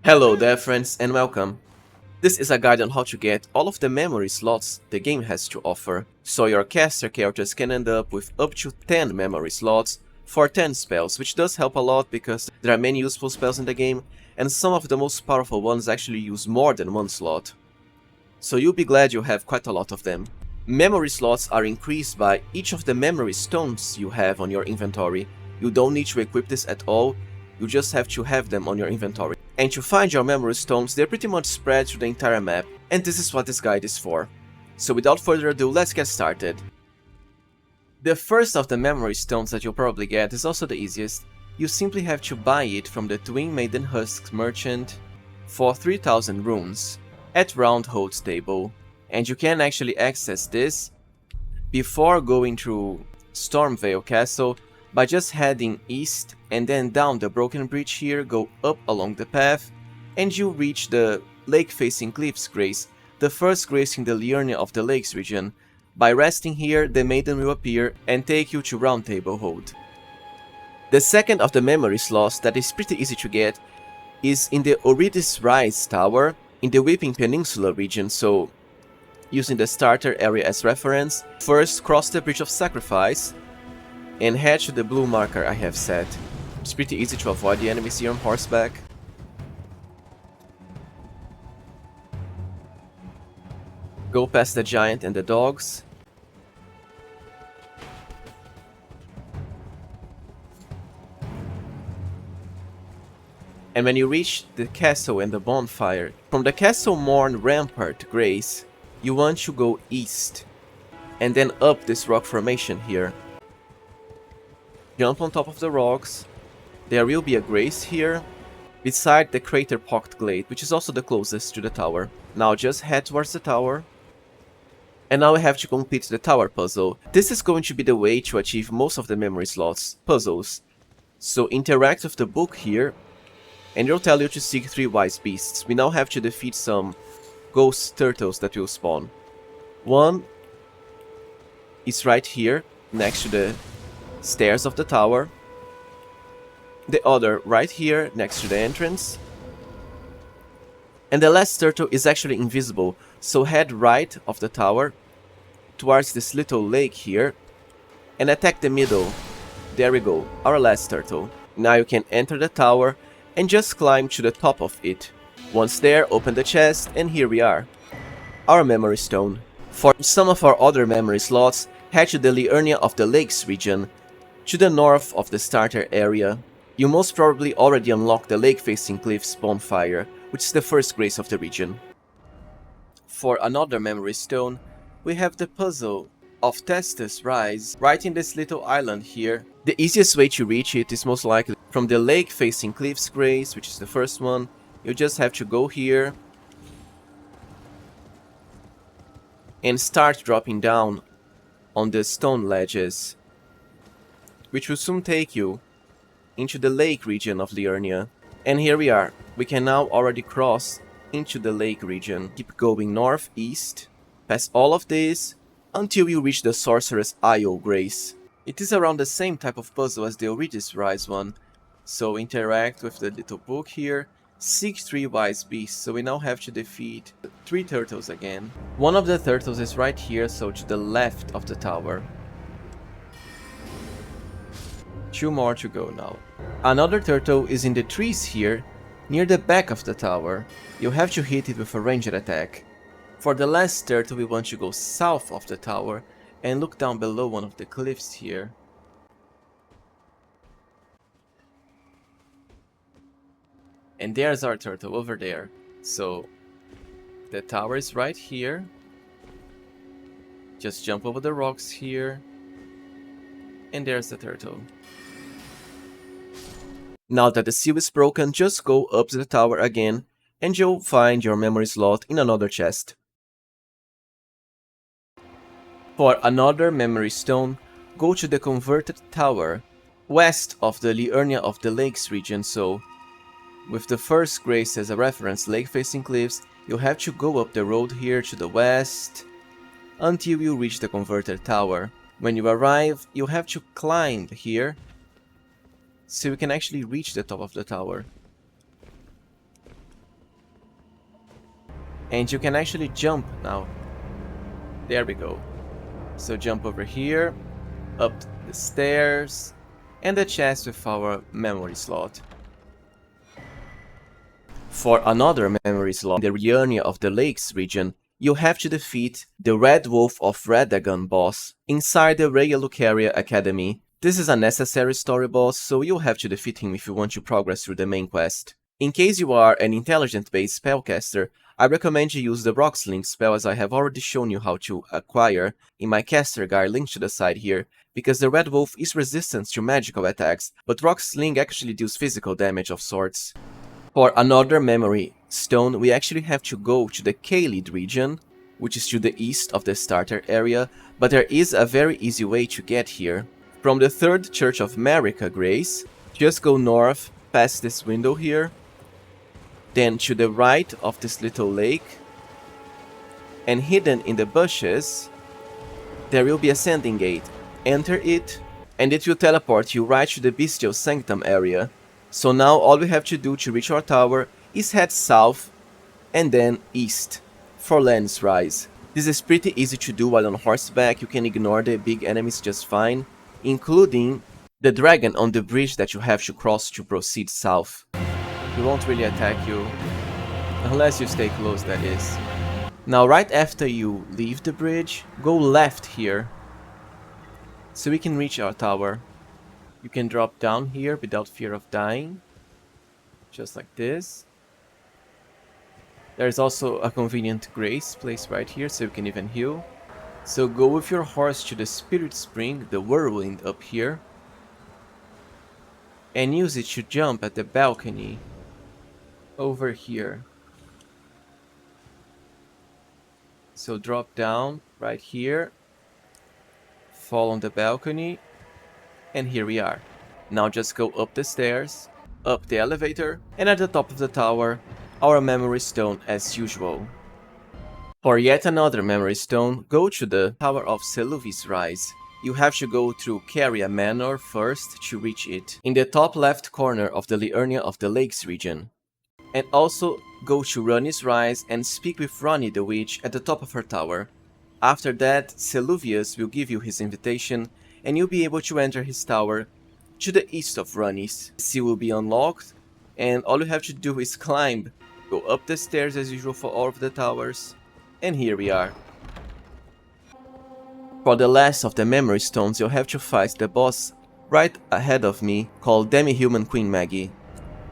Hello there friends and welcome. This is a guide on how to get all of the memory slots the game has to offer, so your caster characters can end up with up to 10 memory slots for 10 spells, which does help a lot because there are many useful spells in the game, and some of the most powerful ones actually use more than one slot. So you'll be glad you have quite a lot of them. Memory slots are increased by each of the memory stones you have on your inventory. You don't need to equip this at all, you just have to have them on your inventory. And to find your memory stones, they're pretty much spread through the entire map, and this is what this guide is for. So without further ado, let's get started. The first of the memory stones that you'll probably get is also the easiest. You simply have to buy it from the Twin Maiden Husks merchant for 3000 runes at Roundhold's table. And you can actually access this before going through Stormveil Castle by just heading east and then down the broken bridge here, go up along the path, and you reach the lake-facing cliffs grace, the first grace in the Liurnia of the Lakes region. By resting here, the Maiden will appear and take you to Round Table Hold. The second of the memory slots that is pretty easy to get is in the Oridys Rise Tower in the Weeping Peninsula region, so using the starter area as reference, first cross the Bridge of Sacrifice and head to the blue marker I have set. It's pretty easy to avoid the enemies here on horseback. Go past the giant and the dogs. And when you reach the castle and the bonfire, from the Castle Morn Rampart Grace, you want to go east and then up this rock formation here. Jump on top of the rocks. There will be a grace here beside the Crater Pocked Glade, which is also the closest to the tower. Now just head towards the tower. And now we have to complete the tower puzzle. This is going to be the way to achieve most of the memory slots puzzles. So interact with the book here and it'll tell you to seek 3 wise beasts. We now have to defeat some ghost turtles that will spawn. One is right here next to the stairs of the tower. The other right here next to the entrance. And the last turtle is actually invisible, so head right of the tower towards this little lake here and attack the middle. There we go, our last turtle. Now you can enter the tower and just climb to the top of it. Once there, open the chest and here we are. Our memory stone. For some of our other memory slots, head to the Liurnia of the Lakes region, to the north of the starter area. You most probably already unlocked the lake-facing cliffs bonfire, which is the first grace of the region. For another memory stone, we have the puzzle of Testu's Rise, right in this little island here. The easiest way to reach it is most likely from the lake-facing cliffs grace, which is the first one. You just have to go here and start dropping down on the stone ledges, which will soon take you into the lake region of Liurnia. And here we are. We can now already cross into the lake region. Keep going northeast, past all of this, until you reach the Sorcerer's Isle Grace. It is around the same type of puzzle as the Oridys Rise one, so interact with the little book here, seek 3 wise beasts, so we now have to defeat 3 turtles again. One of the turtles is right here, so to the left of the tower. 2 more to go now. Another turtle is in the trees here, near the back of the tower. You have to hit it with a ranged attack. For the last turtle we want to go south of the tower and look down below one of the cliffs here. And there's our turtle over there. So the tower is right here. Just jump over the rocks here. And there's the turtle. Now that the seal is broken, just go up to the tower again and you'll find your memory slot in another chest. For another memory stone, go to the converted tower west of the Liurnia of the Lakes region, so with the first grace as a reference, lake-facing cliffs, you'll have to go up the road here to the west until you reach the converted tower. When you arrive, you'll have to climb here so you can actually reach the top of the tower. And you can actually jump now. There we go. So jump over here, up the stairs, and the chest with our memory slot. For another memory slot in the Area of the Lakes region, you have to defeat the Red Wolf of Radagon boss inside the Raya Lucaria Academy. This is a necessary story boss, so you'll have to defeat him if you want to progress through the main quest. In case you are an intelligent-based spellcaster, I recommend you use the Rock Sling spell, as I have already shown you how to acquire in my caster guide linked to the side here, because the Red Wolf is resistant to magical attacks, but Rock Sling actually deals physical damage of sorts. For another memory stone, we actually have to go to the Kaled region, which is to the east of the starter area, but there is a very easy way to get here. From the Third Church of Marika Grace, just go north past this window here, then to the right of this little lake, and hidden in the bushes, there will be a sending gate. Enter it, and it will teleport you right to the Bestial Sanctum area. So now all we have to do to reach our tower is head south and then east for Lenne's Rise. This is pretty easy to do while on horseback. You can ignore the big enemies just fine, including the dragon on the bridge that you have to cross to proceed south. He won't really attack you, unless you stay close, that is. Now right after you leave the bridge, go left here, so we can reach our tower. You can drop down here without fear of dying, just like this. There's also a convenient grace placed right here, so you can even heal. So go with your horse to the Spirit Spring, the whirlwind up here, and use it to jump at the balcony over here. So drop down right here, fall on the balcony, and here we are. Now just go up the stairs, up the elevator, and at the top of the tower, our memory stone as usual. For yet another memory stone, go to the Tower of Seluvis Rise. You have to go through Caria Manor first to reach it, in the top left corner of the Area of the Lakes region. And also go to Ranni's Rise and speak with Ranni the Witch at the top of her tower. After that, Seluvius will give you his invitation, and you'll be able to enter his tower to the east of Ranni's. The seal will be unlocked, and all you have to do is climb, go up the stairs as usual for all of the towers, and here we are. For the last of the memory stones, you'll have to fight the boss right ahead of me, called Demi-Human Queen Maggie,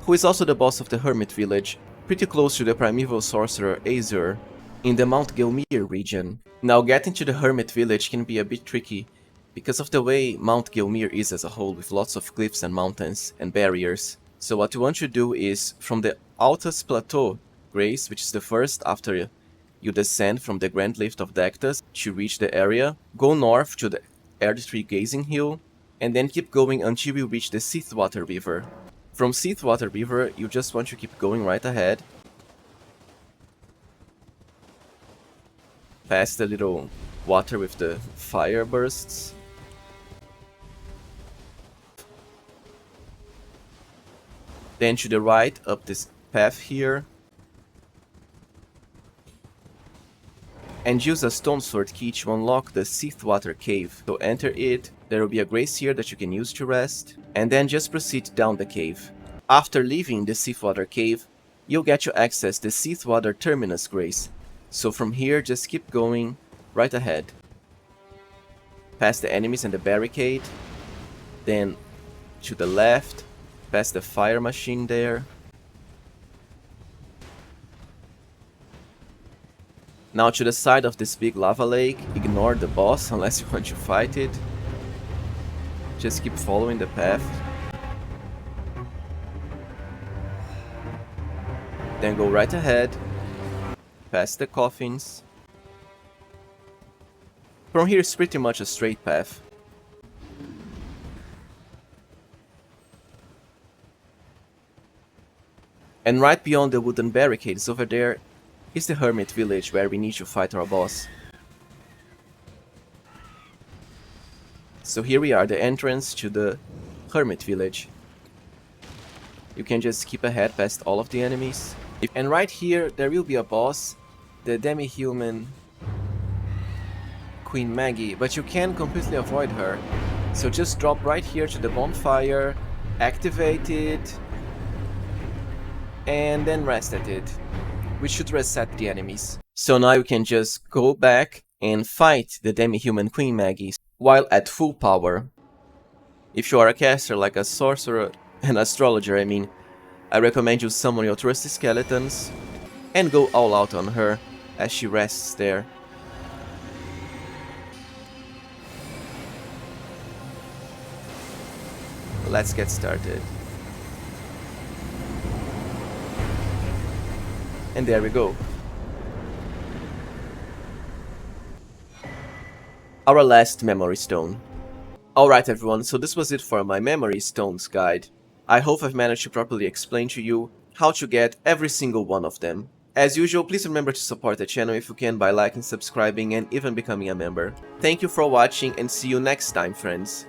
who is also the boss of the Hermit village, pretty close to the primeval sorcerer Azur, in the Mount Gilmir region. Now getting to the Hermit village can be a bit tricky, because of the way Mount Gilmir is as a whole, with lots of cliffs and mountains and barriers. So what you want to do is, from the Altus Plateau Grace, which is the first after you descend from the Grand Lift of Dectus to reach the area, go north to the Erdtree Gazing Hill, and then keep going until you reach the Seathwater River. From Seathwater River, you just want to keep going right ahead, past the little water with the fire bursts, then to the right up this path here, and use a stone sword key to unlock the Seathwater Cave. So enter it, there will be a grace here that you can use to rest, and then just proceed down the cave. After leaving the Seathwater Cave, you'll get to access the Seathwater Terminus Grace. So from here, just keep going right ahead, past the enemies and the barricade, then to the left, past the fire machine there. Now to the side of this big lava lake, ignore the boss unless you want to fight it. Just keep following the path. Then go right ahead, past the coffins. From here it's pretty much a straight path. And right beyond the wooden barricades over there is the Hermit village where we need to fight our boss. So here we are, the entrance to the Hermit village. You can just skip ahead past all of the enemies. And right here there will be a boss the Demi-Human Queen Maggie, but you can completely avoid her. So just drop right here to the bonfire, activate it, and then rest at it, which should reset the enemies. So now you can just go back and fight the Demi-Human Queen Maggie while at full power. If you are a caster like a sorcerer, an astrologer I mean, I recommend you summon your trusty skeletons and go all out on her as she rests there. Let's get started. And there we go. Our last memory stone. Alright everyone, so this was it for my memory stones guide. I hope I've managed to properly explain to you how to get every single one of them. As usual, please remember to support the channel if you can by liking, subscribing and even becoming a member. Thank you for watching and see you next time, friends.